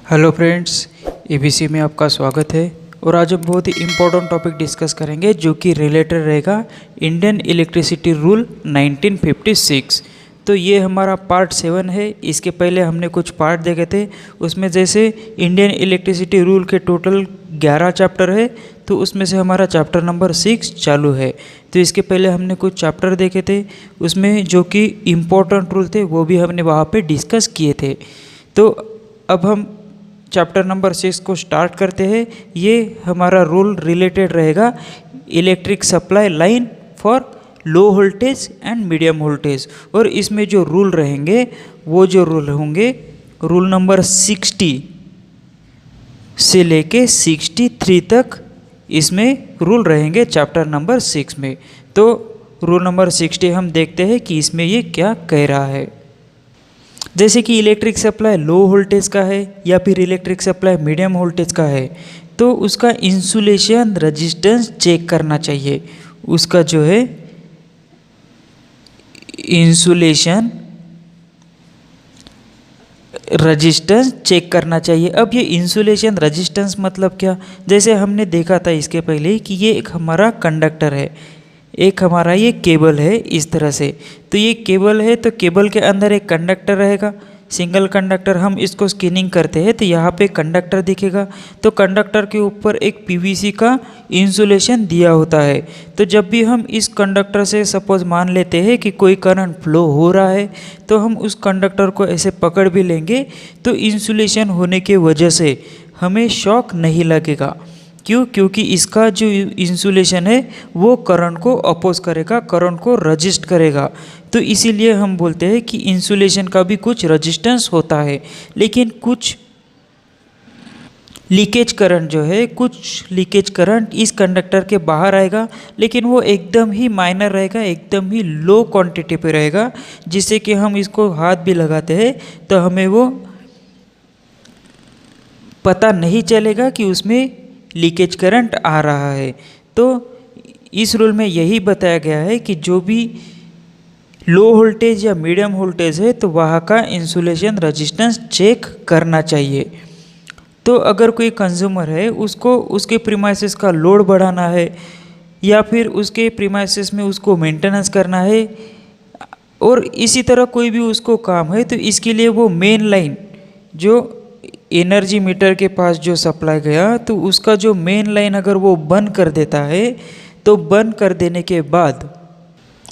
Hello friends, ABC में आपका स्वागत है। और आज हम बहुत ही इम्पोर्टेंट टॉपिक डिस्कस करेंगे जो कि रिलेटेड रहेगा इंडियन इलेक्ट्रिसिटी रूल 1956। तो ये हमारा पार्ट 7 है। इसके पहले हमने कुछ पार्ट देखे थे, उसमें जैसे इंडियन इलेक्ट्रिसिटी रूल के टोटल 11 चैप्टर है, तो उसमें से हमारा चैप्टर नंबर 6 चालू है। तो इसके पहले हमने कुछ चैप्टर देखे थे, उसमें जो कि इम्पोर्टेंट रूल थे वो भी हमने वहाँ पे डिस्कस किए थे। तो अब हम चैप्टर नंबर 6 को स्टार्ट करते हैं। ये हमारा रूल रिलेटेड रहेगा electric supply line for low voltage and medium voltage. और इसमें जो रूल रहेंगे वो जो रूल होंगे रूल नंबर 60 से लेके 63 तक इसमें रूल रहेंगे चैप्टर नंबर 6 में। तो रूल नंबर 60 हम देखते हैं कि इसमें ये क्या कह रहा है। जैसे कि इलेक्ट्रिक सप्लाई लो वोल्टेज का है या फिर इलेक्ट्रिक सप्लाई मीडियम वोल्टेज का है, तो उसका इंसुलेशन रेजिस्टेंस चेक करना चाहिए। उसका जो है इंसुलेशन रेजिस्टेंस चेक करना चाहिए। अब ये इंसुलेशन रेजिस्टेंस मतलब क्या, जैसे हमने देखा था इसके पहले कि ये एक हमारा कंडक्टर है, एक हमारा ये केबल है इस तरह से। तो ये केबल है, तो केबल के अंदर एक कंडक्टर रहेगा, सिंगल कंडक्टर। हम इसको स्कैनिंग करते हैं तो यहाँ पे कंडक्टर दिखेगा। तो कंडक्टर के ऊपर एक पीवीसी का इंसुलेशन दिया होता है। तो जब भी हम इस कंडक्टर से सपोज मान लेते हैं कि कोई करंट फ्लो हो रहा है, तो हम उस कंडक्टर को ऐसे पकड़ भी लेंगे तो इंसुलेशन होने के वजह से हमें शॉक नहीं लगेगा। क्यों? क्योंकि इसका जो इंसुलेशन है वो करंट को अपोज करेगा, करंट को रजिस्ट करेगा। तो इसीलिए हम बोलते हैं कि इंसुलेशन का भी कुछ रजिस्टेंस होता है। लेकिन कुछ लीकेज करंट जो है, कुछ लीकेज करंट इस कंडक्टर के बाहर आएगा, लेकिन वो एकदम ही माइनर रहेगा, एकदम ही लो क्वांटिटी पे रहेगा, जिससे कि हम इसको हाथ भी लगाते हैं तो हमें वो पता नहीं चलेगा कि उसमें लीकेज करंट आ रहा है। तो इस रूल में यही बताया गया है कि जो भी लो वोल्टेज या मीडियम वोल्टेज है तो वहाँ का इंसुलेशन रेजिस्टेंस चेक करना चाहिए। तो अगर कोई कंज्यूमर है, उसको उसके प्रीमाइसेस का लोड बढ़ाना है या फिर उसके प्रीमाइसेस में उसको मेंटेनेंस करना है और इसी तरह कोई भी उसको काम है, तो इसके लिए वो मेन लाइन जो एनर्जी मीटर के पास जो सप्लाई गया, तो उसका जो मेन लाइन अगर वो बंद कर देता है, तो बंद कर देने के बाद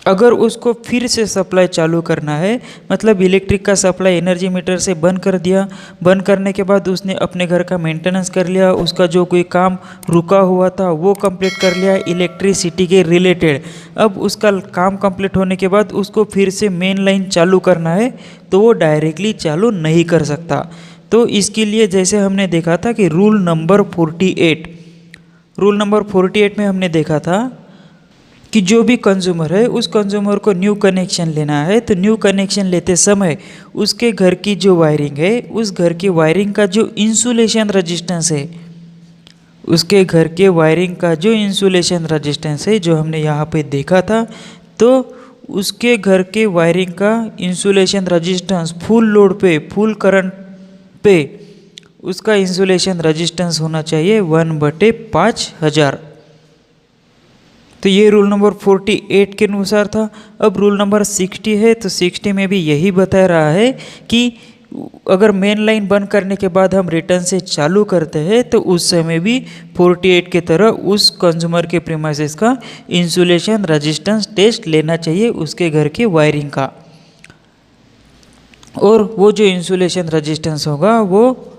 अगर उसको फिर से सप्लाई चालू करना है, मतलब इलेक्ट्रिक का सप्लाई एनर्जी मीटर से बंद कर दिया, बंद करने के बाद उसने अपने घर का मेंटेनेंस कर लिया, उसका जो कोई काम रुका हुआ था वो कंप्लीट कर लिया इलेक्ट्रिसिटी के रिलेटेड। अब उसका काम कंप्लीट होने के बाद उसको फिर से मेन लाइन चालू करना है, तो वो डायरेक्टली चालू नहीं कर सकता। तो इसके लिए जैसे हमने देखा था कि रूल नंबर 48 में हमने देखा था कि जो भी कंज्यूमर है उस कंज्यूमर को न्यू कनेक्शन लेना है, तो न्यू कनेक्शन लेते समय उसके घर की जो वायरिंग है, उस घर की वायरिंग का जो इंसुलेशन रेजिस्टेंस है, उसके घर के वायरिंग का जो इंसुलेशन रेजिस्टेंस है जो हमने यहाँ पे देखा था, तो उसके घर के वायरिंग का इंसुलेशन रेजिस्टेंस फुल लोड पे, फुल करंट पे उसका इंसुलेशन रेजिस्टेंस होना चाहिए 1/5000। तो ये रूल नंबर 48 के अनुसार था। अब रूल नंबर 60 है, तो 60 में भी यही बता रहा है कि अगर मेन लाइन बंद करने के बाद हम रिटर्न से चालू करते हैं, तो उस समय भी 48 के तरह उस कंज्यूमर के प्रीमाइसेस का इंसुलेशन रेजिस्टेंस टेस्ट लेना चाहिए उसके घर के वायरिंग का। और वो जो इंसुलेशन रेजिस्टेंस होगा वो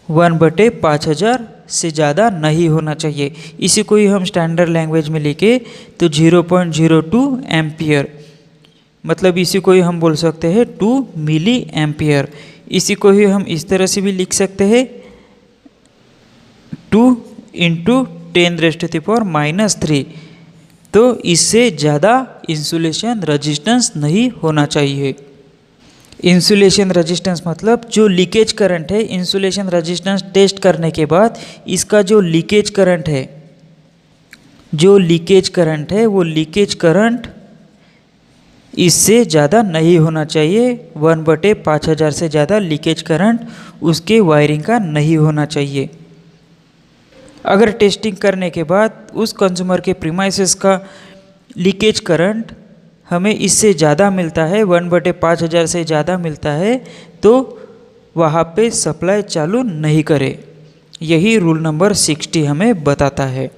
1/5000 से ज़्यादा नहीं होना चाहिए। इसी को ही हम स्टैंडर्ड लैंग्वेज में लिखे तो 0.02 एम्पियर, मतलब इसी को ही हम बोल सकते हैं 2 मिली एम्पियर। इसी को ही हम इस तरह से भी लिख सकते हैं 2 × 10⁻³ तो इससे ज़्यादा इंसुलेशन रेजिस्टेंस नहीं होना चाहिए। इंसुलेशन रेजिस्टेंस मतलब जो लीकेज करंट है, इंसुलेशन रेजिस्टेंस टेस्ट करने के बाद इसका जो लीकेज करंट है, वो लीकेज करंट इससे ज़्यादा नहीं होना चाहिए। 1/5000 से ज़्यादा लीकेज करंट उसके वायरिंग का नहीं होना चाहिए। अगर टेस्टिंग करने के बाद उस कंज्यूमर के प्रीमाइसेस का लीकेज करंट हमें इससे ज़्यादा मिलता है, 1/5000 से ज़्यादा मिलता है, तो वहाँ पे सप्लाई चालू नहीं करें। यही रूल नंबर 60 हमें बताता है।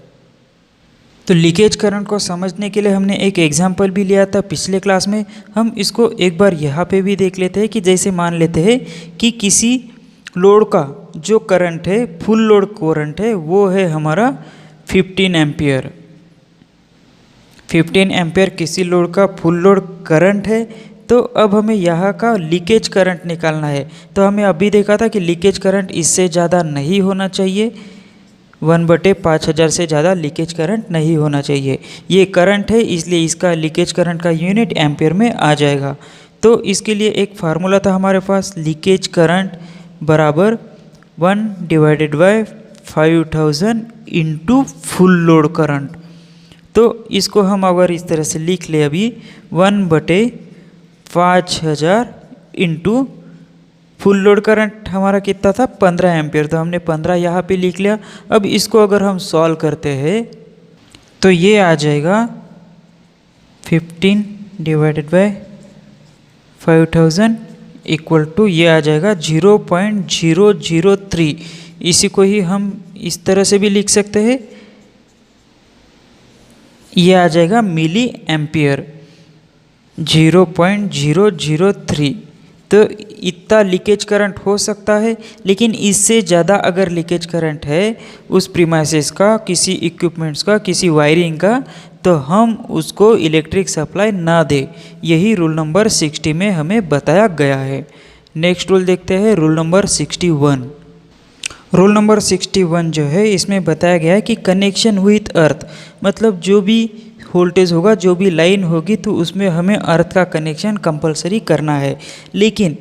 तो लीकेज करंट को समझने के लिए हमने एक एग्जाम्पल भी लिया था पिछले क्लास में। हम इसको एक बार यहाँ पे भी देख लेते हैं कि जैसे मान लेते हैं कि किसी लोड का जो करंट है, फुल लोड करंट है, वो है हमारा 15 एम्पियर। 15 एम्पियर किसी लोड का फुल लोड करंट है। तो अब हमें यहाँ का लीकेज करंट निकालना है। तो हमें अभी देखा था कि लीकेज करंट इससे ज़्यादा नहीं होना चाहिए, 1/5000 से ज़्यादा लीकेज करंट नहीं होना चाहिए। ये करंट है, इसलिए इसका लीकेज करंट का यूनिट एम्पियर में आ जाएगा। तो इसके लिए एक फार्मूला था हमारे पास, लीकेज करंट बराबर 1/5000 इंटू फुल लोड करंट। तो इसको हम अगर इस तरह से लिख ले अभी, 1/5000 इंटू फुल लोड करंट हमारा कितना था, 15 एम्पियर। तो हमने 15 यहाँ पे लिख लिया। अब इसको अगर हम सॉल्व करते हैं तो ये आ जाएगा 15/5000 इक्वल टू ये आ जाएगा 0.003। इसी को ही हम इस तरह से भी लिख सकते हैं, ये आ जाएगा मिली एम्पियर, 0.003। तो इतना लीकेज करंट हो सकता है, लेकिन इससे ज़्यादा अगर लीकेज करंट है उस प्रीमाइसेस का, किसी इक्विपमेंट्स का, किसी वायरिंग का, तो हम उसको इलेक्ट्रिक सप्लाई ना दे। यही रूल नंबर 60 में हमें बताया गया है। नेक्स्ट रूल देखते हैं, रूल नंबर 61। रूल नंबर 61 जो है, इसमें बताया गया है कि कनेक्शन विथ अर्थ, मतलब जो भी वोल्टेज होगा, जो भी लाइन होगी, तो उसमें हमें अर्थ का कनेक्शन कंपलसरी करना है। लेकिन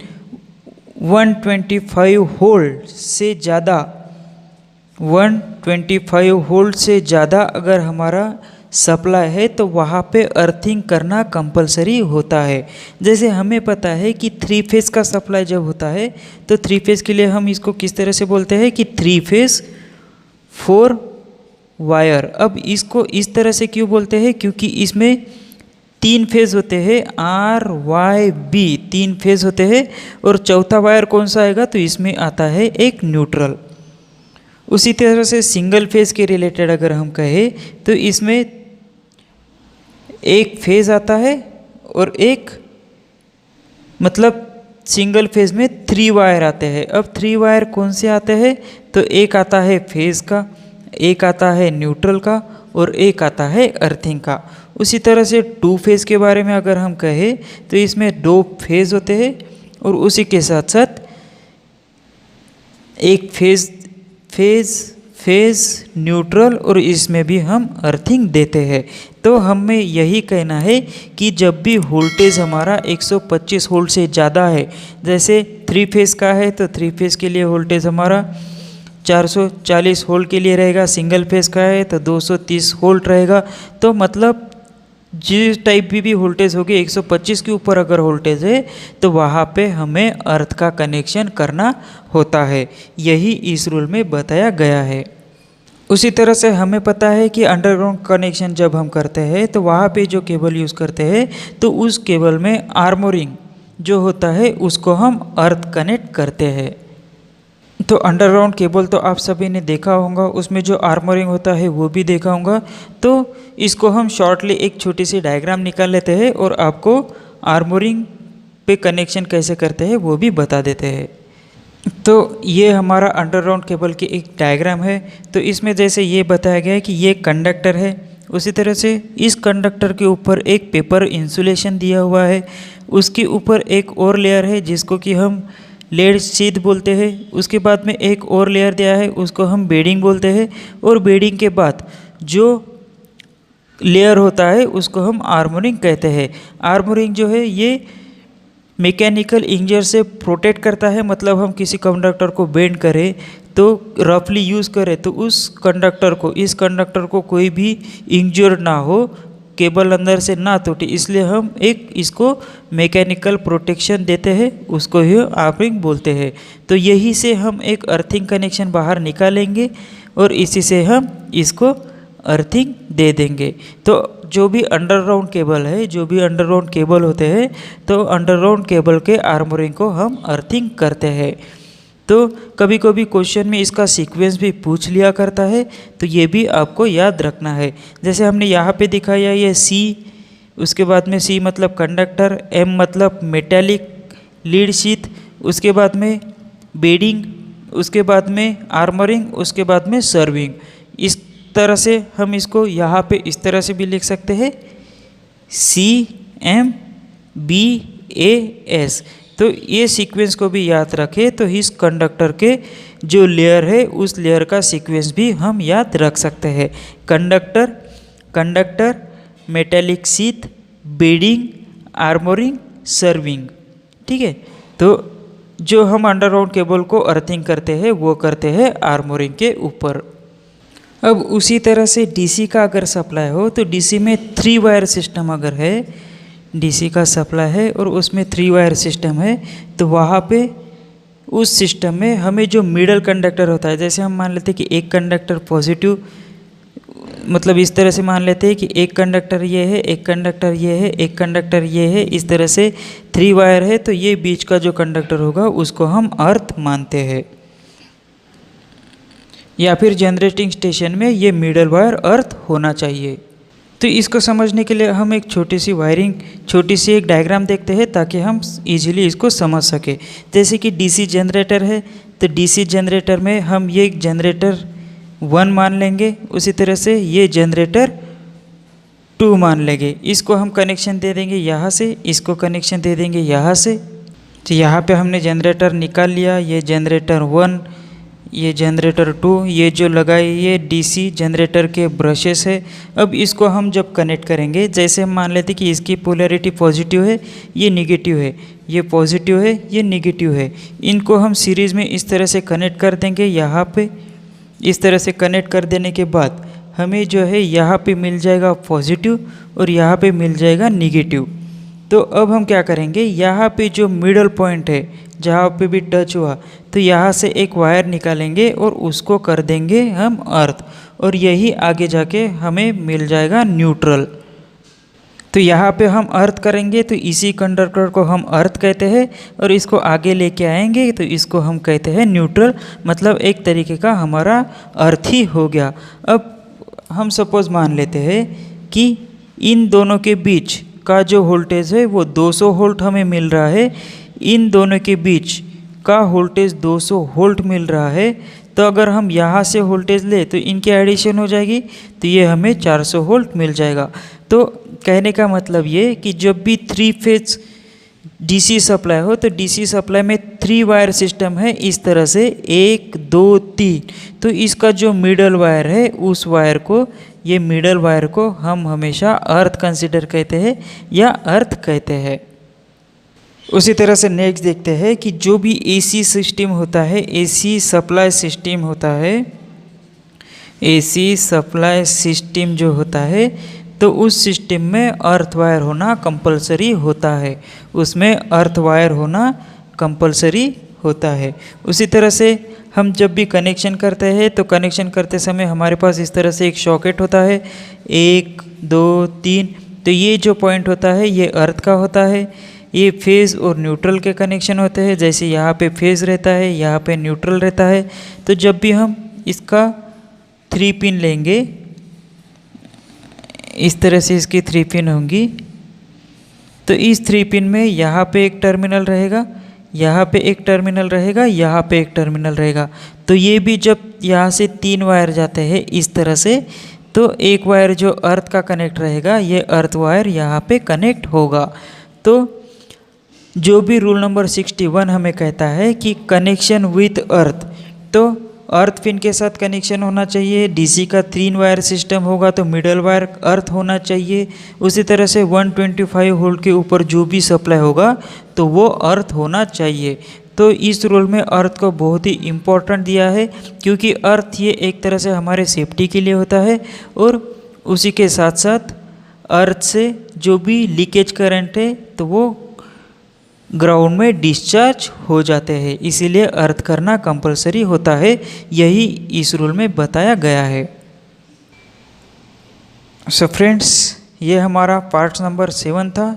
125 वोल्ट से ज़्यादा, 125 वोल्ट से ज़्यादा अगर हमारा सप्लाई है तो वहाँ पे अर्थिंग करना कंपलसरी होता है। जैसे हमें पता है कि 3 फेज़ का सप्लाई जब होता है तो 3 फेज़ के लिए हम इसको किस तरह से बोलते हैं कि 3 फेज़ 4 वायर। अब इसको इस तरह से क्यों बोलते हैं, क्योंकि इसमें 3 फेज़ होते हैं, RYB 3 फेज़ होते हैं, और चौथा वायर कौन सा आएगा, तो इसमें आता है एक न्यूट्रल। उसी तरह से सिंगल फेज़ के रिलेटेड अगर हम कहें तो इसमें एक फेज़ आता है और एक, मतलब सिंगल फेज़ में 3 वायर आते हैं। अब 3 वायर कौन से आते हैं, तो एक आता है फेज़ का, एक आता है न्यूट्रल का, और एक आता है अर्थिंग का। उसी तरह से 2 फेज़ के बारे में अगर हम कहें तो इसमें 2 फेज़ होते हैं, और उसी के साथ साथ एक फेज़ न्यूट्रल, और इसमें भी हम अर्थिंग देते हैं। तो हमें यही कहना है कि जब भी वोल्टेज हमारा 125 वोल्ट से ज़्यादा है, जैसे 3 फेज़ का है तो 3 फेज़ के लिए वोल्टेज हमारा 440 वोल्ट के लिए रहेगा, सिंगल फेज़ का है तो 230 वोल्ट रहेगा। तो मतलब जिस टाइप भी वोल्टेज होगी, 125 के ऊपर अगर वोल्टेज है तो वहाँ पे हमें अर्थ का कनेक्शन करना होता है। यही इस रूल में बताया गया है। उसी तरह से हमें पता है कि अंडरग्राउंड कनेक्शन जब हम करते हैं तो वहाँ पे जो केबल यूज़ करते हैं तो उस केबल में आर्मोरिंग जो होता है उसको हम अर्थ कनेक्ट करते हैं। तो अंडरग्राउंड केबल तो आप सभी ने देखा होगा, उसमें जो आर्मरिंग होता है वो भी देखा होगा। तो इसको हम शॉर्टली एक छोटी सी डायग्राम निकाल लेते हैं और आपको आर्मरिंग पे कनेक्शन कैसे करते हैं वो भी बता देते हैं। तो ये हमारा अंडरग्राउंड केबल की एक डायग्राम है। तो इसमें जैसे ये बताया गया है कि ये कंडक्टर है, उसी तरह से इस कंडक्टर के ऊपर एक पेपर इंसुलेशन दिया हुआ है, उसके ऊपर एक और लेयर है जिसको कि हम लेड शीट बोलते हैं। उसके बाद में एक और लेयर दिया है, उसको हम बेडिंग बोलते हैं, और बेडिंग के बाद जो लेयर होता है उसको हम आर्मोरिंग कहते हैं। आर्मोरिंग जो है ये मैकेनिकल इंजर से प्रोटेक्ट करता है, मतलब हम किसी कंडक्टर को बेंड करें तो रफली यूज़ करें तो उस कंडक्टर को, इस कंडक्टर को कोई भी इंजर ना हो केबल अंदर से ना टूटे, इसलिए हम एक इसको मैकेनिकल प्रोटेक्शन देते हैं, उसको ही आर्मिंग बोलते हैं। तो यही से हम एक अर्थिंग कनेक्शन बाहर निकालेंगे और इसी से हम इसको अर्थिंग दे देंगे। तो जो भी अंडरग्राउंड केबल है, जो भी अंडरग्राउंड केबल होते हैं, तो अंडरग्राउंड केबल के आर्मरिंग को हम अर्थिंग करते हैं। तो कभी कभी क्वेश्चन में इसका सीक्वेंस भी पूछ लिया करता है, तो ये भी आपको याद रखना है। जैसे हमने यहाँ पे दिखाया ये सी, उसके बाद में सी मतलब कंडक्टर, एम मतलब मेटेलिक लीड शीथ, उसके बाद में बेडिंग, उसके बाद में आर्मरिंग, उसके बाद में सर्विंग। इस तरह से हम इसको यहाँ पे इस तरह से भी लिख सकते हैं, CMBAS। तो ये सीक्वेंस को भी याद रखें, तो इस कंडक्टर के जो लेयर है उस लेयर का सीक्वेंस भी हम याद रख सकते हैं। Conductor, metallic sheath, bedding, armouring, serving. ठीक है, तो जो हम अंडरग्राउंड केबल को अर्थिंग करते हैं वो करते हैं आर्मरिंग के ऊपर। अब उसी तरह से डीसी का अगर सप्लाई हो, तो डीसी में 3 वायर सिस्टम अगर है, डीसी का सप्लाई है और उसमें 3 वायर सिस्टम है, तो वहाँ पे उस सिस्टम में हमें जो मिडल कंडक्टर होता है, जैसे हम मान लेते हैं कि एक कंडक्टर पॉजिटिव, मतलब इस तरह से मान लेते हैं कि एक कंडक्टर ये है, एक कंडक्टर ये है, एक कंडक्टर ये है, इस तरह से 3 वायर है, तो ये बीच का जो कंडक्टर होगा उसको हम अर्थ मानते हैं। या फिर जनरेटिंग स्टेशन में ये मिडल वायर अर्थ होना चाहिए। तो इसको समझने के लिए हम एक छोटी सी वायरिंग, छोटी सी एक डायग्राम देखते हैं ताकि हम इजीली इसको समझ सके। जैसे कि डीसी जनरेटर है, तो डीसी जनरेटर में हम ये जनरेटर 1 मान लेंगे, उसी तरह से ये जनरेटर 2 मान लेंगे। इसको हम कनेक्शन दे देंगे यहाँ से, इसको कनेक्शन दे देंगे यहाँ से। तो यहाँ पे हमने जनरेटर निकाल लिया, ये जनरेटर 1, ये जनरेटर 2, ये जो लगाई ये डीसी जनरेटर के ब्रशेस है। अब इसको हम जब कनेक्ट करेंगे, जैसे हम मान लेते कि इसकी पोलैरिटी पॉजिटिव है, ये निगेटिव है, ये पॉजिटिव है, ये निगेटिव है, इनको हम सीरीज़ में इस तरह से कनेक्ट कर देंगे। यहाँ पे इस तरह से कनेक्ट कर देने के बाद हमें जो है यहाँ पे मिल जाएगा पॉजिटिव और यहाँ पे मिल जाएगा निगेटिव। तो अब हम क्या करेंगे, यहाँ पे जो मिडल पॉइंट है जहाँ पे भी टच हुआ, तो यहाँ से एक वायर निकालेंगे और उसको कर देंगे हम अर्थ, और यही आगे जाके हमें मिल जाएगा न्यूट्रल। तो यहाँ पे हम अर्थ करेंगे, तो इसी कंडक्टर को हम अर्थ कहते हैं, और इसको आगे लेके आएंगे तो इसको हम कहते हैं न्यूट्रल। मतलब एक तरीके का हमारा अर्थ ही हो गया। अब हम सपोज मान लेते हैं कि इन दोनों के बीच का जो वोल्टेज है वो 200 वोल्ट हमें मिल रहा है। इन दोनों के बीच का वोल्टेज 200 वोल्ट मिल रहा है। तो अगर हम यहाँ से वोल्टेज ले तो इनकी एडिशन हो जाएगी, तो ये हमें 400 वोल्ट मिल जाएगा। तो कहने का मतलब ये कि जब भी 3 फेज डीसी सप्लाई हो, तो डीसी सप्लाई में 3 वायर सिस्टम है इस तरह से 1 2 3। तो इसका जो मिडल वायर है उस वायर को, ये मिडल वायर को हम हमेशा अर्थ कंसिडर कहते हैं या अर्थ कहते हैं। उसी तरह से नेक्स्ट देखते हैं कि जो भी एसी सिस्टम होता है, एसी सप्लाई सिस्टम होता है, एसी सप्लाई सिस्टम जो होता है, तो उस सिस्टम में अर्थ वायर होना कंपलसरी होता है, उसमें अर्थ वायर होना कंपलसरी होता है। उसी तरह से हम जब भी कनेक्शन करते हैं, तो कनेक्शन करते समय हमारे पास इस तरह से एक सॉकेट होता है, 1 2 3। तो ये जो पॉइंट होता है ये अर्थ का होता है। ये फेज़ और न्यूट्रल के कनेक्शन होते हैं, जैसे यहाँ पे फेज़ रहता है, यहाँ पे न्यूट्रल रहता है। तो जब भी हम इसका 3 पिन लेंगे, इस तरह से इसकी 3 पिन होंगी, तो इस 3 पिन में यहाँ पे एक टर्मिनल रहेगा, यहाँ पे एक टर्मिनल रहेगा, यहाँ पे एक टर्मिनल रहेगा। तो ये भी जब यहाँ से 3 वायर जाते हैं इस तरह से, तो एक वायर जो अर्थ का कनेक्ट रहेगा, ये अर्थ वायर यहाँ पे कनेक्ट होगा। तो जो भी रूल नंबर 61 हमें कहता है कि कनेक्शन विथ अर्थ, तो अर्थ पिन के साथ कनेक्शन होना चाहिए। डीसी का 3 वायर सिस्टम होगा तो मिडल वायर अर्थ होना चाहिए। उसी तरह से 125 वोल्ट के ऊपर जो भी सप्लाई होगा तो वो अर्थ होना चाहिए। तो इस रूल में अर्थ को बहुत ही इम्पोर्टेंट दिया है, क्योंकि अर्थ ये एक तरह से हमारे सेफ्टी के लिए होता है, और उसी के साथ साथ अर्थ से जो भी लीकेज करंट है तो वो ग्राउंड में डिस्चार्ज हो जाते हैं, इसीलिए अर्थ करना कंपलसरी होता है। यही इस रूल में बताया गया है। सो फ्रेंड्स, ये हमारा पार्ट नंबर 7 था।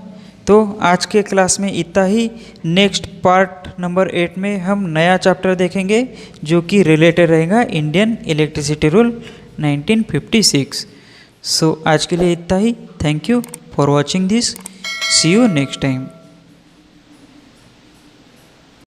तो आज के क्लास में इतना ही। नेक्स्ट पार्ट नंबर 8 में हम नया चैप्टर देखेंगे जो कि रिलेटेड रहेगा इंडियन इलेक्ट्रिसिटी रूल 1956। सो आज के लिए इतना ही। Thank you for watching this. See you next time.